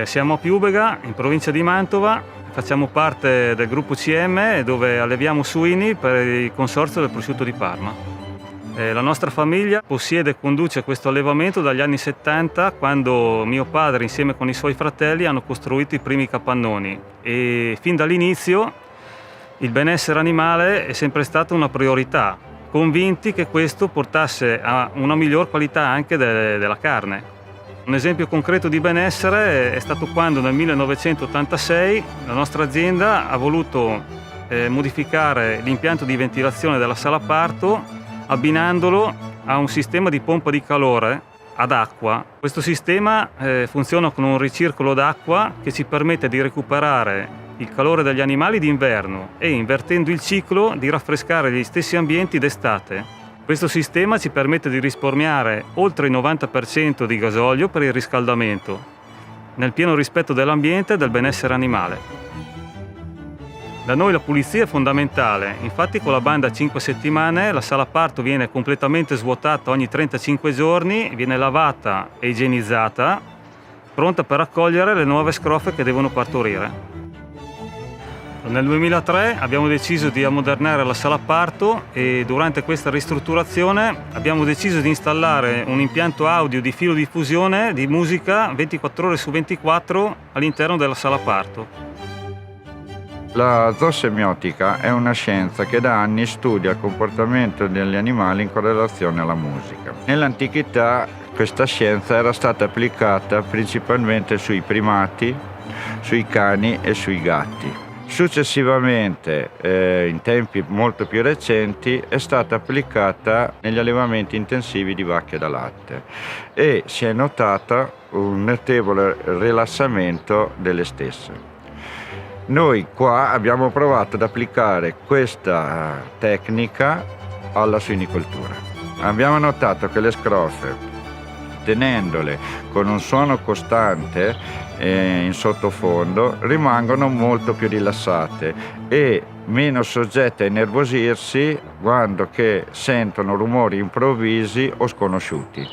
Siamo a Piubega, in provincia di Mantova, facciamo parte del gruppo CM dove alleviamo suini per il consorzio del prosciutto di Parma. La nostra famiglia possiede e conduce questo allevamento dagli anni 70, quando mio padre insieme con i suoi fratelli hanno costruito i primi capannoni, e fin dall'inizio il benessere animale è sempre stata una priorità, convinti che questo portasse a una miglior qualità anche della carne. Un esempio concreto di benessere è stato quando nel 1986 la nostra azienda ha voluto modificare l'impianto di ventilazione della sala parto abbinandolo a un sistema di pompa di calore ad acqua. Questo sistema funziona con un ricircolo d'acqua che ci permette di recuperare il calore degli animali d'inverno e, invertendo il ciclo, di raffrescare gli stessi ambienti d'estate. Questo sistema ci permette di risparmiare oltre il 90% di gasolio per il riscaldamento, nel pieno rispetto dell'ambiente e del benessere animale. Da noi la pulizia è fondamentale, infatti con la banda a 5 settimane la sala parto viene completamente svuotata ogni 35 giorni, viene lavata e igienizzata, pronta per accogliere le nuove scrofe che devono partorire. Nel 2003 abbiamo deciso di ammodernare la sala parto e durante questa ristrutturazione abbiamo deciso di installare un impianto audio di filodiffusione di musica 24 ore su 24 all'interno della sala parto. La zoosemiotica è una scienza che da anni studia il comportamento degli animali in correlazione alla musica. Nell'antichità questa scienza era stata applicata principalmente sui primati, sui cani e sui gatti. Successivamente, in tempi molto più recenti, è stata applicata negli allevamenti intensivi di vacche da latte e si è notato un notevole rilassamento delle stesse. Noi qua abbiamo provato ad applicare questa tecnica alla suinicoltura. Abbiamo notato che le scrofe, tenendole con un suono costante in sottofondo, rimangono molto più rilassate e meno soggette a innervosirsi quando che sentono rumori improvvisi o sconosciuti.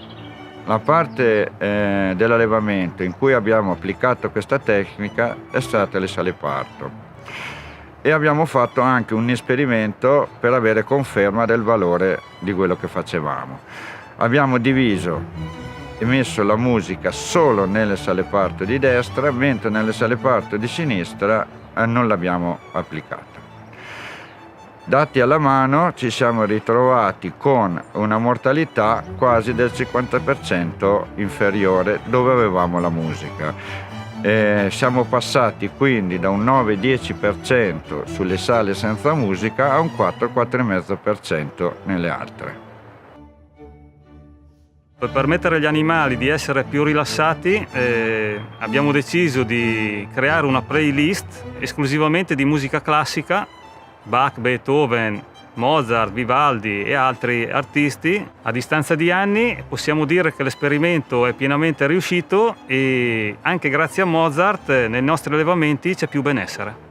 La parte dell'allevamento in cui abbiamo applicato questa tecnica è stata le sale parto e abbiamo fatto anche un esperimento per avere conferma del valore di quello che facevamo. Abbiamo diviso e messo la musica solo nelle sale parto di destra, mentre nelle sale parto di sinistra non l'abbiamo applicata. Dati alla mano ci siamo ritrovati con una mortalità quasi del 50% inferiore dove avevamo la musica. Siamo passati quindi da un 9-10% sulle sale senza musica a un 4-4,5% nelle altre. Per permettere agli animali di essere più rilassati abbiamo deciso di creare una playlist esclusivamente di musica classica, Bach, Beethoven, Mozart, Vivaldi e altri artisti. A distanza di anni possiamo dire che l'esperimento è pienamente riuscito e anche grazie a Mozart nei nostri allevamenti c'è più benessere.